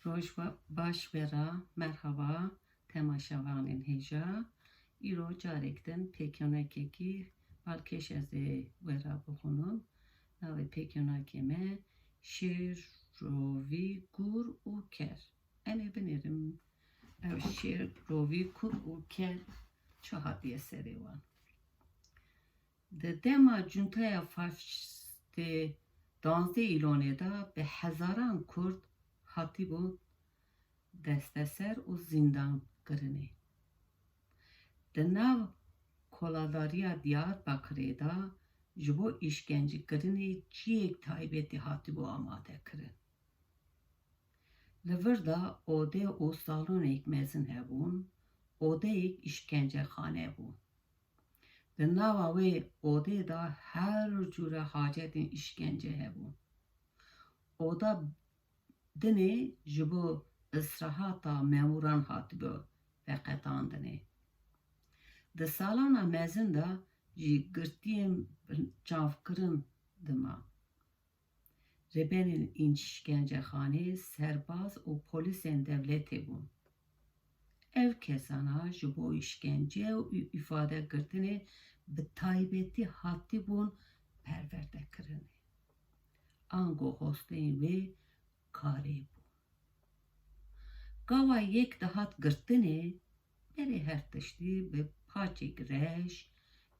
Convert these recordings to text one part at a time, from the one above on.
Roş baş vera merhaba temaşavanên hêja îro carektin pêkenokekî balkêş ez ê wera bixwînim. Navê pêkenokê me şêr, rovî, kur û ker. Em ê binêrim ev şêr, rovî, kur û ker çi hatiye serê wan. Di dema cuntaya faşistê 12 îlonê da bi hezaran Kurd hatîbûn desteser û zindan kirinê. Di nav Kolordîya Diyarbekirê da ji bo îşkencekirinê ciyek taybetî hatibû amade kirin. Li vir da odê û salonêk mezin hebûn, odeyek îşkencexanê bû. Di nava wê odê da her cûre hacetên îşkence hebûn. Oda dinê ji bo îstirahata memuran hatibû veqetandinê. Di salona mezin da jî girtiyên çavkirin dima. Rêberên îşkencexanê, serbaz û polisên devletê bûn. Ev kesana ji bo îşkence û îfadegirtinê bi taybetî hatibûn perwerdekirinê. Ango hosteyên wê karê bû. Gava yek dihat girtinê, berê her tiştî bi paçek reş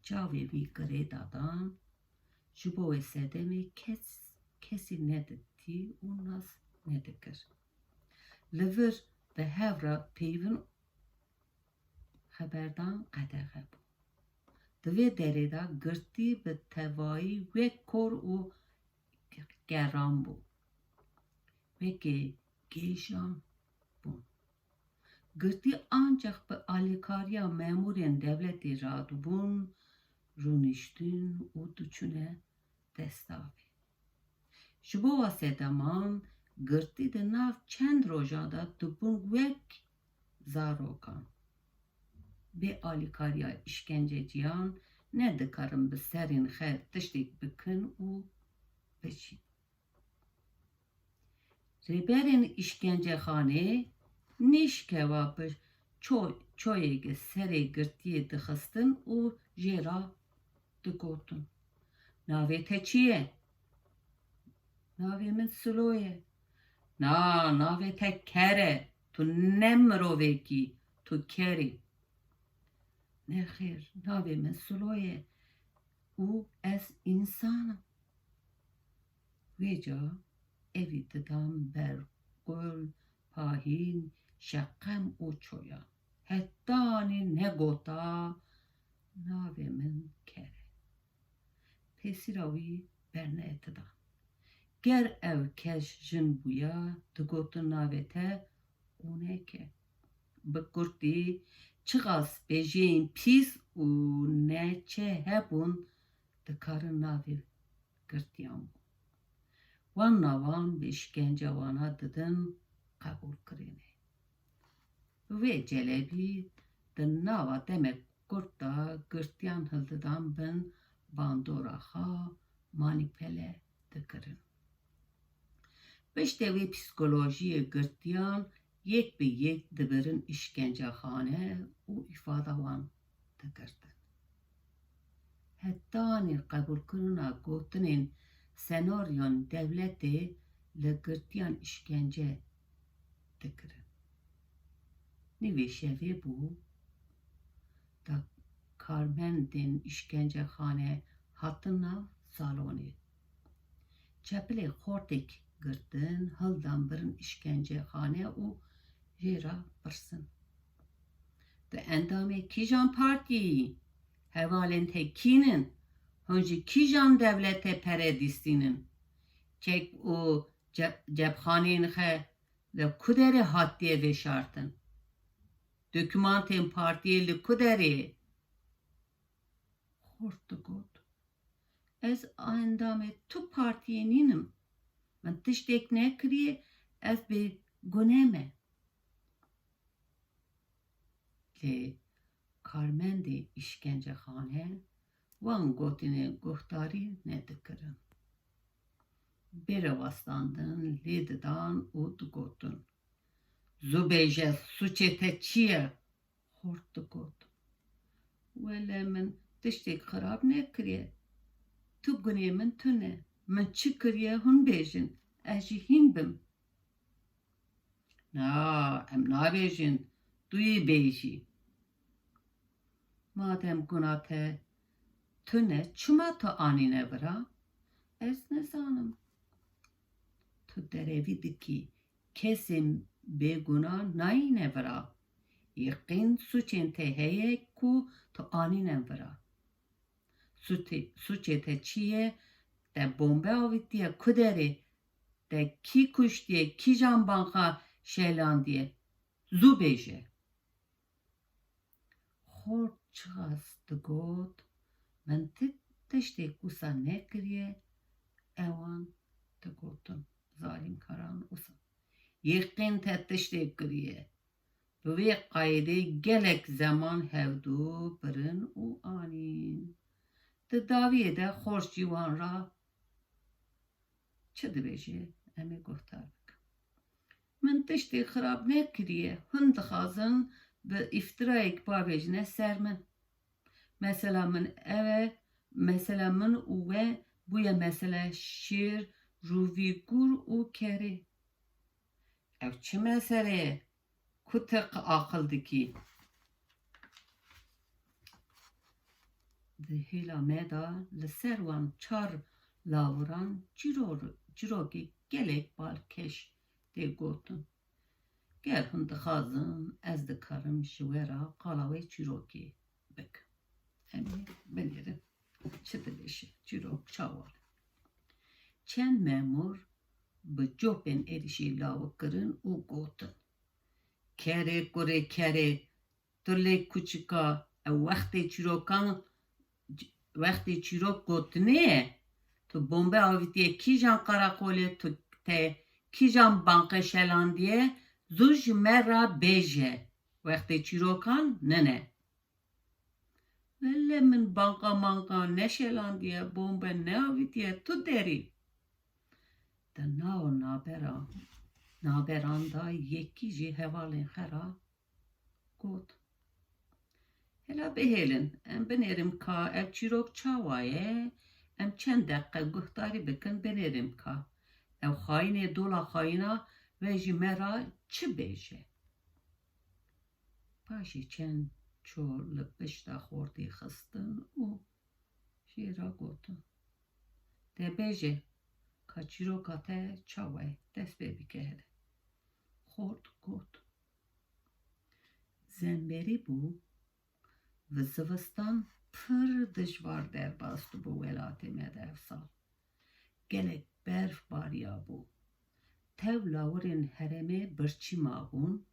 çavê wî girê dadan, ji bo wê sedemê kesî neditî û nas nedikir. Li vir bi hevra peyvin xeberdan qedexe bû. Di vê derê da girtî bi tevayî wek kor û geran bû. Wekî kîjan bûn. Girtî ancak bi alîkariya memurên devletê radibûn, rûniştin û diçûne destavê. Ji bo wa sedeman, girtî di nav çend rojan da dibûn wek zarokan. Bê alîkariya îşkenceciyan nedikarin bi serên xwe tiştek bikin û biçîn. Rêberên îşkencexanê nîşkeva bi çoyekê serê girtiyê dixistin û jê ra digotin. Navê te çi ye? Navê min Silo ye. Navê te ker e. Tu ne mirovekî, tu kerî. Nexêr, navê min Silo ye û ez însanim. Wê ca evî didan ber gul, pahîn, şeqem û çoya. Hetdanî negota navê min ker e. Pêsîra wî bernedidan. Ger ev kes jin bûya, digotin navê te ûneke. Bi Kurtî çiqas bêjeyên pîs û neçe hebûn dikarin navê girtiyan bû. Wan navan bi îşkence wana didin qebûlkirinê. Bi vê celebî di nava demek Kurt da girtiyan hildidan bin bandora xwe manîpüle dikirin. Piştî vê psikolojiyê girtiyan yek bi yek dibirin îşkencexane û îfada wan digirtin. Hetdanî qebûlkirina gotinên senaryon devletê li girtiyan îşkence dikirin. Nîvê şevê bû da karmendên îşkencexanê hatin nav salonê. Çepilê xortek girtin, hildan birin îşkencexanê û jê ra pirsîn. Di endamê kîjan partîyê Hevalên te kînin, hûn jî kîjan devletê pere distînin. Çek û cebirxanên xwe li kuderê hatiyê veşartin. Dokumentên partîyê li kuderê. Xort digot. Ez endamê tu partîyê nînim. Min tiştek nekiriye, ez bê gunê me. Lê karmendê îşkencexanê wan gotinê guhdarî nedikirin. Bêrewastandin lê didan û digotin. Zûbêje suçê te çi ye? Xort digot. Wele min tiştek xirab nekiriye. Tu gunê min tune. Min çi kiriye hûn bêjin. Ez jî hîn bim. Na, em nabêjin. Tu yê bêjî. Madem guna te tune, çima tu anîne vira? Ez nezanim. Tu derevî dikî. Kesên bêguna nayîne vira. Yekîn suçên te heye ku tu anîne vira. Suçê te çi ye? Te bombe avîtiye kuderê. Te kî kuştiye, kîjan banka şelandiye. Zû bêje. Xort çiqas digot, min tiştê wisa nekiriye, ewan digotin zalîmkaran wisa. Yekîn te tiştê kiriye. Bi vê qaydê gelek zeman hevdû, birin û anîn. Di daviyê de xort jî wan ra çi dibêje? Em ê guhtar bikin. Min tiştê xirab nekiriye. Hûn dixwazin bi îftirayek bavêjine ser min. Mesela min û we bûye mesele şêr, rûvî gûr û kerê. Ev çi mesele ye? Ku te aqil dikî? Di hêla me da li ser wan çar lawiran çîrokê gelek balkêş tê gotin. Ger hûn dixwazin ez dikarim ji we re qala wê çîrokê bikim. Em ê binêrin çi dibêje çîrok çawa. Çend memûr bi copên êrişî lawik kirin û gotin. Kerê kurê kerê, tu lê kûçika, ew wextê çîrok gotinê ye. Tu bombe avîtiye kîjan qarakolê, tu te kîjan banka şelandiye, zû ji me re bêje. Wextê çîrokan nene. Wele min banka neşelandiye, bombe neavîtiye, tu derî. Di nav naberan da yekî jî hevalên xwe ra got. Hela bihêlin, em binêrim ka ev çîrok çawa ye, em çend deqe guhdarî bikin binêrim ka. Ew xayînê dola xayîna ve ji me ra çi bêje? Paşê çend çol li pişta Xortê xistin û jê ra gotin. Te bêje ka çîroka te çawa ye, dest pê bike hele. Xort got. Zemberî bû, vi zivistan pir dijwar derbas bû welatê me de ev sal. Gelek berf bariya bû. Tev lawirên herêmê birçî mabûn,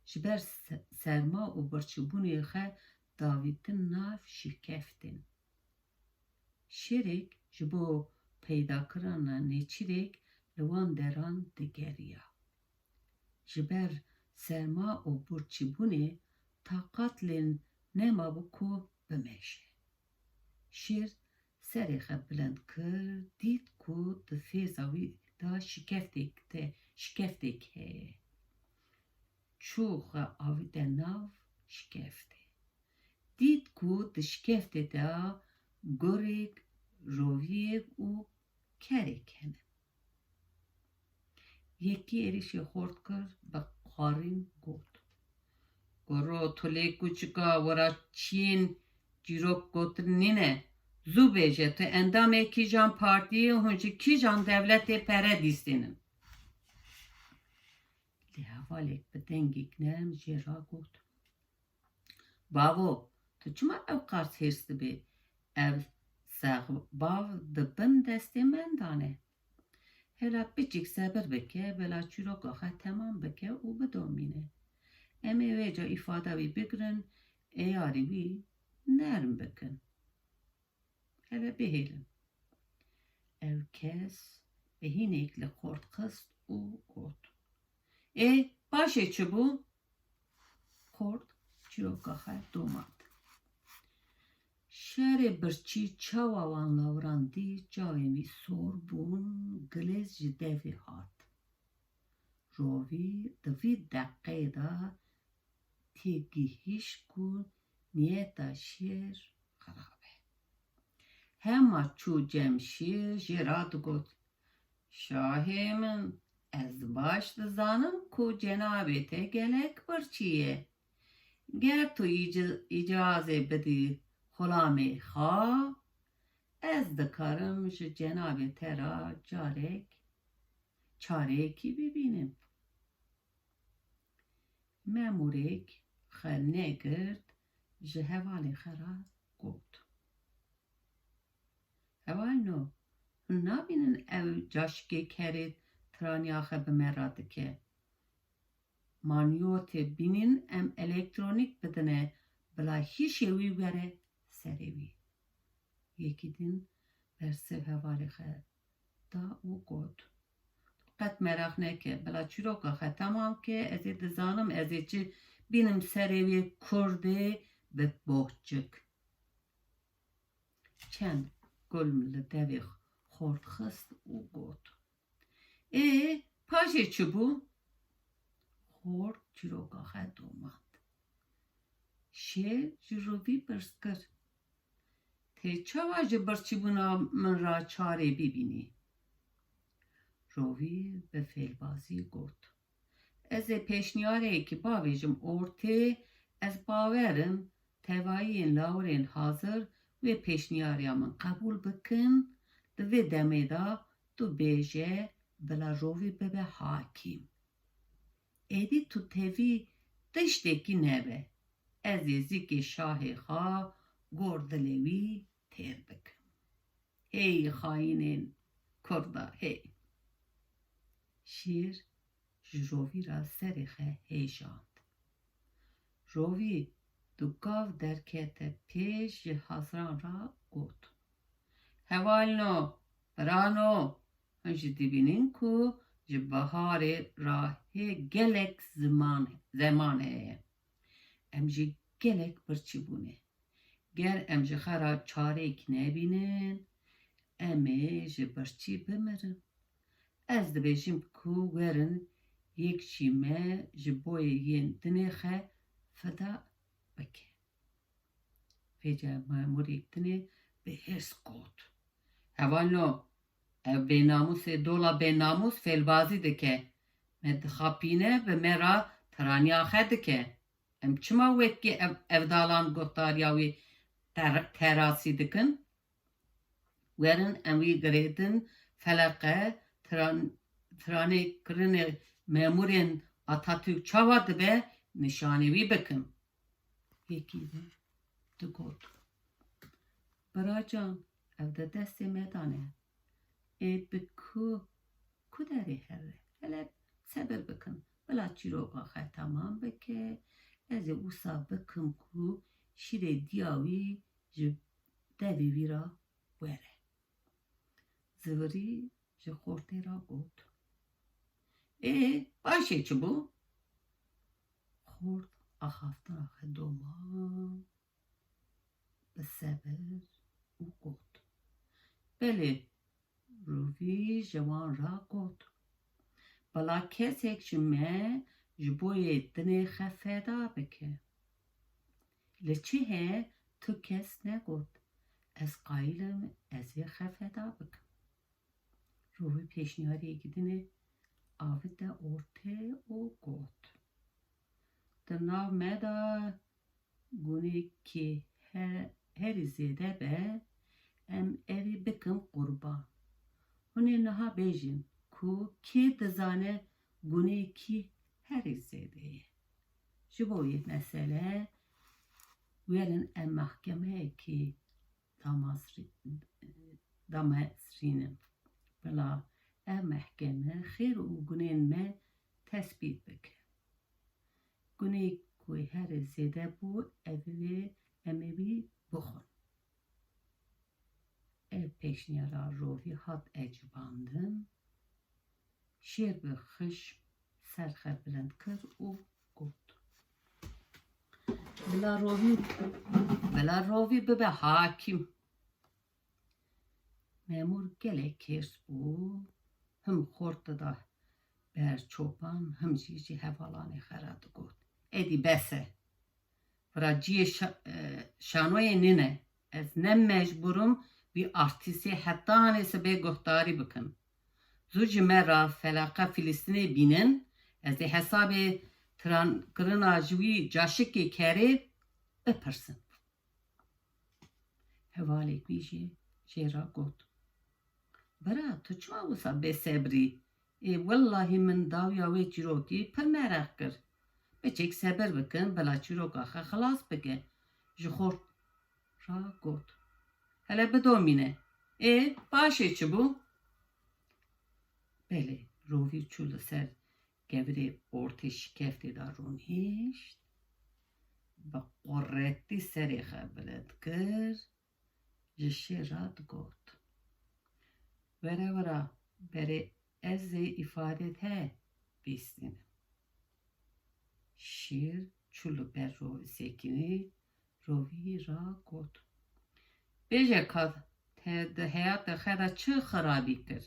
ji ber serma û birçîbûnê xwe davîtin nav şikeftên. Şêrek ji bo peydakirina nêçîrek li wan deran digeriya. Ji ber serma û birçîbûnê taqat lê nemabû ku bimeşe. Şêr serê xwe bilind kir, dît ku di fêza wî da şikeftêk heye. Çû xwe avîte nav şikeftê. Dît ku di şikeftê de gurek, roviyek û kerek hene. Yekî êrişê xort kir, bi xwarîn got. Goro tu lê kûçika wera çiyên çîrok gotin nîne. Zû bêje tu endamê kîjan partîyê hûn ji kîjan dewletê pere distînin. Lê hevalek bi dengek nerm jê ra got. Bavo, tu çima ew qas hêrs dibê? Ev seqbav di bin destê min dane. Hela biçîk sebir bike, bela çîroka xwe temam bike û bidomîne. Em ê wêca îfada wî bigirin, êyarî wî nerm bikin. Hele bihêlin. Ev kes hînek li xort xist û got. Paşê çi bû? Xort çîroka xwe domat. Şerê birçî çawa wan lawiran dît, cawên wî sor bûn, gilêz ji devê hat. Rovî di vî deqê de têgihîş ku niyeta şêr xerab e. Hema çû cem şîr jê ra digot: Şahê min, ez baş dizanim ku cenabê te gelek birçî ye. Ger tu îcazê bidî xulamê xwe, ez dikarim ji cenabê te re carek çareyekî bibînim. Memûrek xwe negirt, ji hevalê xwe re got: Hevalino, hûn nabînin ev caşikê kerê tiraniya xwe bi me re dike. Manyotê bînin em elektronîk bidine, bila hîşê wî were serê wî. Yekî din bersiv hevalê xwe da û got: Qet merex neke, bila çîroka xwe temam ke, ez ê dizanim ez ê çi bînim serê wê kurdê bi bohçik. Çend gulm li devê xort xist û got: Paşê çi bû? Xort çîroka xwe domand. Şêr ji rovî pirs kir: Tê çawa ji birçîbûna min re çarê bibînî? Rovî bi fêlbazî got: Ez ê pêşniyareyekî bavêjim ortê, ez bawerim tevayiyên lawirên hazir vê pêşniyariya min qebûl bikin, di vê demê de tu bêje bila rovî bibe hakîm. Êdî tu tevî tiştekî nebe, ez ê zîkê şahê xwe gor dilê wî têr bikim. Hey xayînên Kurda hey! Şîr ji rovî re serê xwe hêjand. Rovî du gav derkete pêş ji haziran re got: Hevalino, birano, hûn jî dibînin ku ji biharê re hê gelek zeman heye. Em jî gelek birçîbûne. Ger em ji xwe re çarek nebînin, em ê ji birçî bimirin. Ez dibêjim ku werin yekçî me ji boyê yên dinê xwe fida bike. Fêce memûrek dinê bi hirs got: Hevalino, ev bênamûsê dola bênamûs fêlbazî dike. Me dixapîne bi me re tiraniya xwe dike. Em çima wekî evdalan guhdariya wê terasî dikin? Werin em wî girêdin feleqe tiranêkirinê memûrên Atatürk çawa dibe nîşanî wî bikin. Yekî din digot: Biracan, ev de destê me dane. Bi kuderê here, hele sebir bikin, bila çîroka xwe temam bike, ez ê wisa bikim ku şîrê diya wî ji devê wî re were. Zıvırî ji Xortê re got: Paşê çi bû? Xort axaftina xwe domand bi sebir û got: Belê. Rovî ji wan re got: Bila kesek ji me ji boyê dinê xwe feda bike. Li çi he tu kes negot, ez qayîlim ez ê xwe feda bikim. Rovî pêşniyariyekî dinê avite ortê û got: Di nav me de gunekî herî zêde be, em evî bikim qurban. Hûn ê niha bêjin ku kê dizane gunekî herî zêde ye. Ji bo vê mesele werin em mehkemeyekî damezrînin. Bila ev mehkeme xêr û gunên me tespît bike. Gunekî ku herî zêde bû, em ê wî bixwin. Ev pêşniyara rovî hat ecibandin. Şêr bi xişm ser xwe bilind kir û got: Bila rovî bibe hakîm. Memûr gelek hêrs bû, him xort dida ber çoban hem jî hevalanê xwe re digot. Êdî bes e. Vira ciyê şanoyê nîne. Ez ne mecburum bir artîsê hetanê sibê guhdarî bikim. Zû ji me ra felaqa Filîstînê bînin, ez ê hesabê kirina ji wî caşikê kerê bipirsim. Hevalê wî jê ra got. Bira tu çima wisa bêsebrî? Wellahî min dawiya wê çîrokî pir mereq kir. Biçêk sebir bikin, bila çîroka xwe xilas bike. Ji xort ra got. Hele bidomîne. Başê çi bû? Belê, rovî çû li ser gevirê ortê şikeftê da rûnişt, bi quretî serê xwe bilind kir, ji şê ra digot. Were berê ez ê îfade te bîstînim. Şîr çû li ber sekînî, rovî ra got. Bêje ka te di heyata xwe de çi xirabî kir?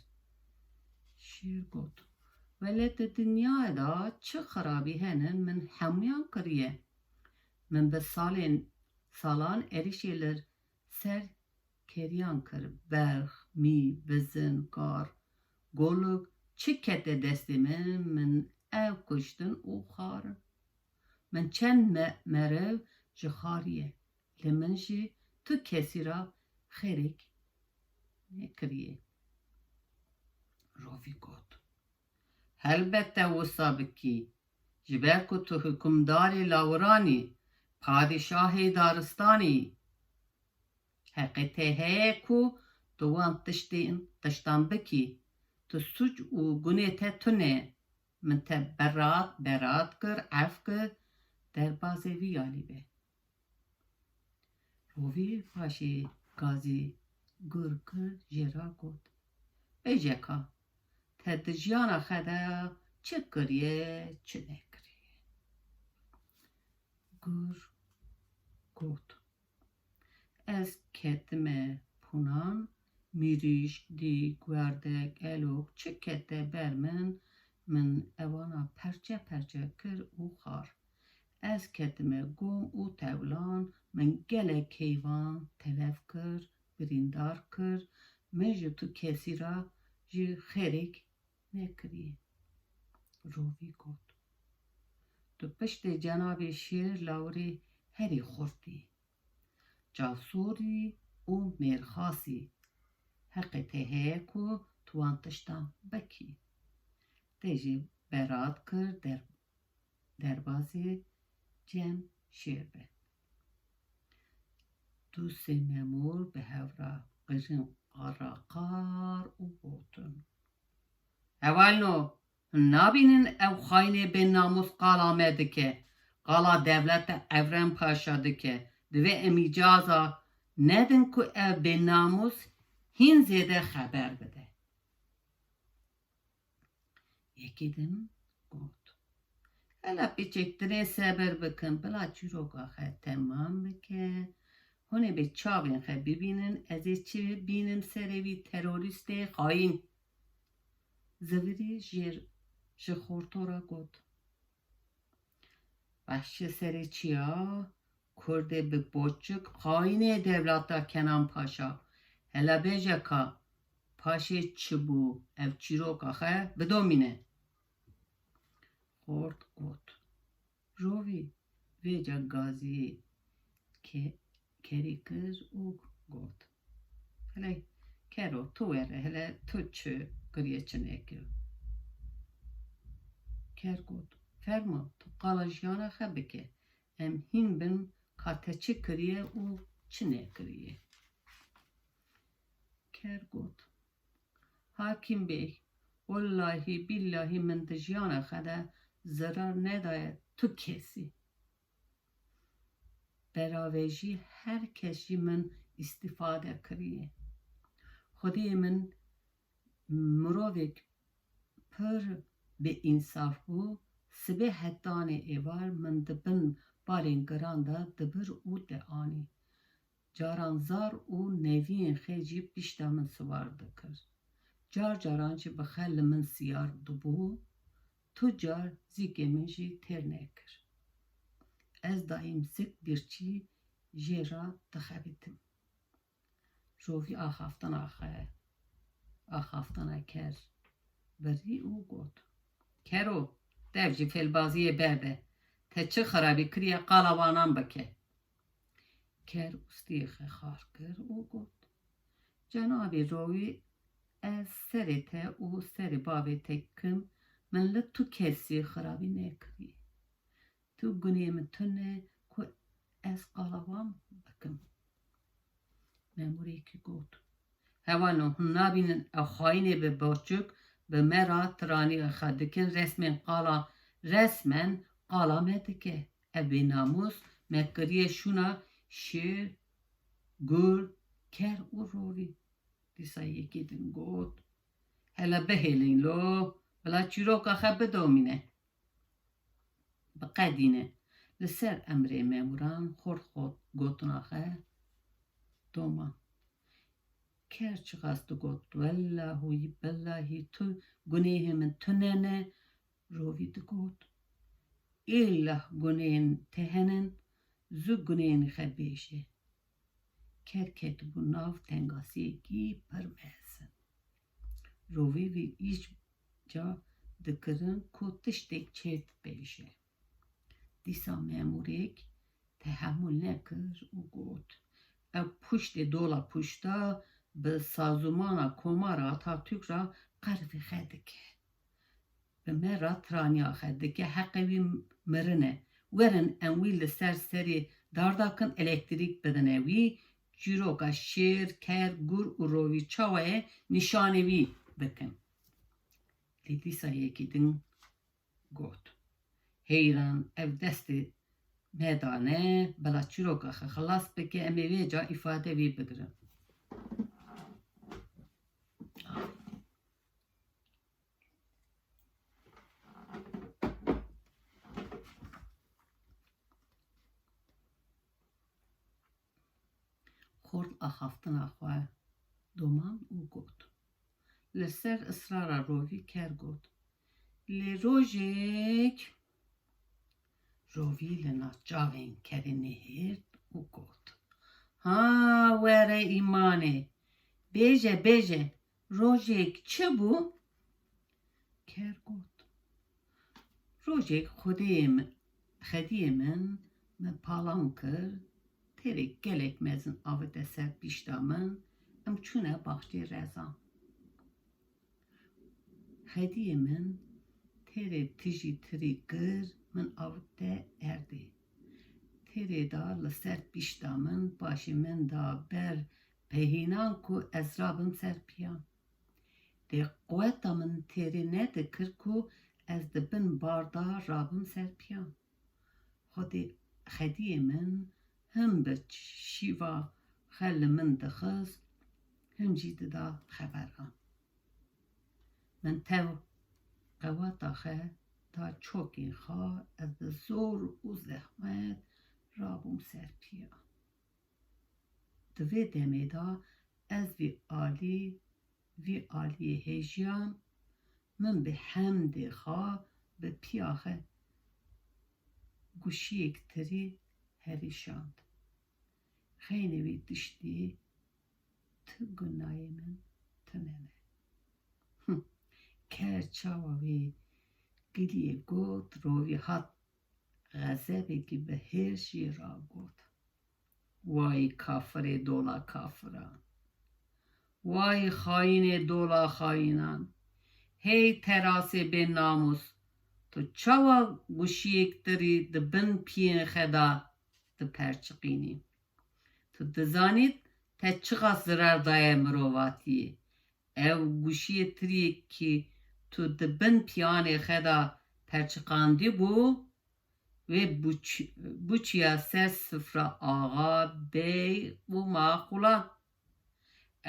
Şîr got. Vele di dinyayê da çi xirabî henin min hemûyan kiriye. Min bi salan êrişê li ser keriyan kir. Berx, mî, bizin, kar, goluk çi kete destê min ew kuştin û xarin. Min çend merev ji xariye. Li min jî tu kesî ra xêrek nekiriye. Rovî got. Helbette wisa bikî. Ji ber ku tu hikûmdarê lawiranî, padîşahê daristanî. Heqetê heye ku tu wan tiştan bikî. Tu suç û gunê te tune. Min te berat kir, ev kir, derbasê wî alî be. Rovî paşê gazî gur kir jê ra got. Bêje ka te di jiyana xwe de çi kiriye, çi nekiriye. Gur got. Ez ketime pûnan, mirîşk, dîk, werdek, elok çi kete ber min evana perçe kir û xar. Ez ketime gom û tevlan, min gelek heyvan telev kir, birîndar kir, min ji tu kesî ra jî xêrek nekiriye. Rovî got. Tu piştê cenabê şêr lawirê herî xortî. Casorî û mêrxasî. Heqê te heye ku tu wan tiştan bikî. Te jî berat kir derbasê cem şêr be. Du sê memûr bi hev ra qirin araqar û gotin. Hevalno, nabînin ew xaynê bênamus qala me dike. Qala devleta Evrem Paşa dike. Divê em îcaza nedin ku ev bênamus hîn zêde xeber bide. Yekî din got. Hele biçêktirê sebir bikin, bila çîroka xwe temam bike. Hûnê bê çavên xwe bibînin, ez ê çi bînim serê wî terorîstê xayîn. Zivîrî ji xortora got. Behşê serê çiya, Kurdê bi boçuk xayînê devleta Kenan Paşa. Hele bêje ka paşê çi bû ev çîroka xwe bidomîne. Xort got. Rovî vêca gaziyê kerî kir û got. Hele kero tu were, hele tu çi kiriye çi nekir. Ker got. Ferma tu qala jiyana xwe bike. Em hîn bin ka te çi kiriye û çi nekiriye. Ker got. Hakim bey, wallahi billahi min di jiyana xwe de zarar nedaye tu kesî. Berave jî herkes jî min îstîfade kiriye. Xwedê min mirovek pir bêînsaf bû, sibê hetanê êvar min di bin barên giran de dibir û dianî. Caran zar û neviyên xwe jî pişta min siwar dikir. Car caran jî bi xwe li min siyar dibû, tucar zikê min jî têr nekir. Ez daîm zik birçî jê ra dixebitim. Rovî axaftana ker birî û got: Kero, dev jî fêlbaziyê berde. Te çi xerabî kiriye qala wanan bike. Ker ûstiyê xwe xar kir û got: Cenabê rovî, ez serê te û serê bavê te kim, min li tu kesî xerabî nekiriye. Tu gunê min tune ku ez qala wan bikim. Memûrêkî got: Hevalê, hûn nabînin ew xayînê bi borçuk bi me ra tiranîya xwe dikin, resmen qala me dike. Ev bênamûs me kiriye şûna şêr, gur, ker û rovî. Dîsa yekê din got: Hele bihêlin lo, bila çîroka xwe bidomîne. Biqedîne. Li ser emrê memûran xort gotina xwe doman. Ker çiqas digot: Wellahû billahî tu gunehê min tune ne. Rovî digot: İllah gunehên te henin, zû gunehên xwe bêje. Ker ketibû nav tengasiyekî pir mezin. Rovî vê îş ca dikirin ku tiştek çêt bêje. Dîsa memûrek tehemmûl nekir û got: Ew puştê dola puşta bi sazûmana komara Atatürk ra qervê xwe dike. Bi me ra tiraniya xwe dike, heqê wî mirin e. Werin em wî li ser serê dardakin, elektrîk bidine wî, çîroka şêr, ker, gur û rovî çawa ye nîşanê wî bikin. Lê dîsa yekê din got: Heyran, ev destê me dane, bila çîroka xwe xilas bike, em ê vê ca îfade wî bigirin. Xort axaftina xwe doman û got. Li ser ısrara rovî ker got: Lê rojek. Rovî li nav çavên kerê nihêrt û got: Ha were îmanê, bêje, rojek çi bû? Ker got: Rojek xwediyê min palan kir, terê gelek mezin avite ser pîşta min, em çûne baxçê rezan. Xwediyê min terê tijî tirî kir, min avite erdê. Terê da li ser pîşta min, başê min da ber pehînan ku ez rabim ser piyan. Dê quweta min terê nedikir ku ez di bin barda rabim ser piyan. Xwediyê min him bi şîva xwe li min dixist, him jî dida xeberan. Min tev qeweta xwe da çokên xwe, ez bi zor û zehmet rabûm ser piyan. Di vê demê da ez vî aliyê hêjiyan, min bi hemdê xwe bi piya xwe guşiyek tirî herîşand. Xeynê wî tiştî ti gunayê min tune ne. Ker çawa wê giliyê got, rovî hat xezebekî bihêr jî ra got: Vay kafirê dola kafiran, vay xayînê dola xayînan, hey terasê bênamûs, tu çawa guşiyek tirî di bin piyên xwe da diperçiqînî. Tu dizanî te çiqas zirar daye mirovatiyê. Ew guşiyê tiriyekî tu di bin piyanê xwe da perçiqandibû, vê bûçiya ser sifra axa, bey û maxulan.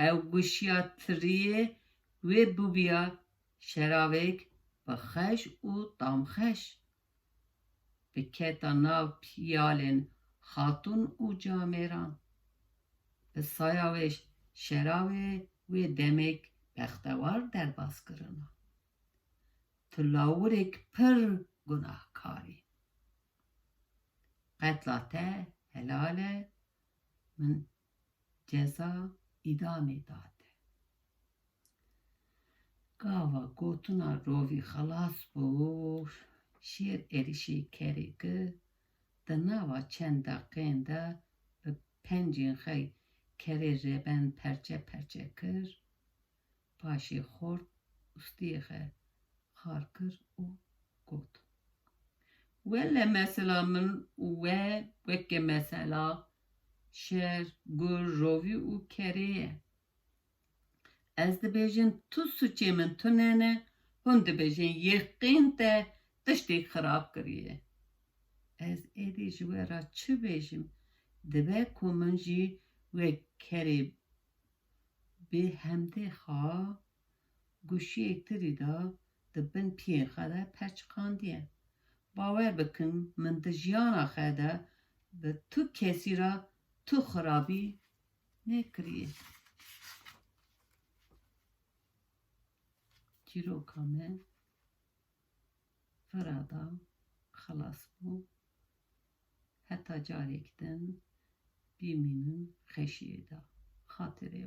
Ew guşiya tiriyê wê bûbiya şeravek bi xeş û damxeş. Biketa nav piyalên hatun û camêran. Bi saya wê şeravê wê demek bextewar derbas kirina. Tu tu lawirek pir gunahkarî. Qetla te helal e, min ceza îdamê date. Gava gotina rovî xelas bû, şêr êrişî kerê kir, di nava çend deqeyên de bi pencên xwe kerê rêben perçe perçe kir, paşê xort ûstiyê xwe xar kir û got. Wele mesela min we weke mesela şer, gur, rovî û kerê ye. Ez dibêjim tu suçê min tune ne, hûn dibêjin yêqîn te tiştê xirab kiriye. Ez êdî ji we re çi bêjim? Dibe ku min jî wek kerê bê hemdê xa guşiyek tirî da di bin piyên xwe de perçiqandiye. Bawer bikin min di jiyana xwe de bi tu kesî re tu xirabî nekiriye. Çîroka me vira da xelas bû, heta carek din bîmînin xeşiyê de. Xatirê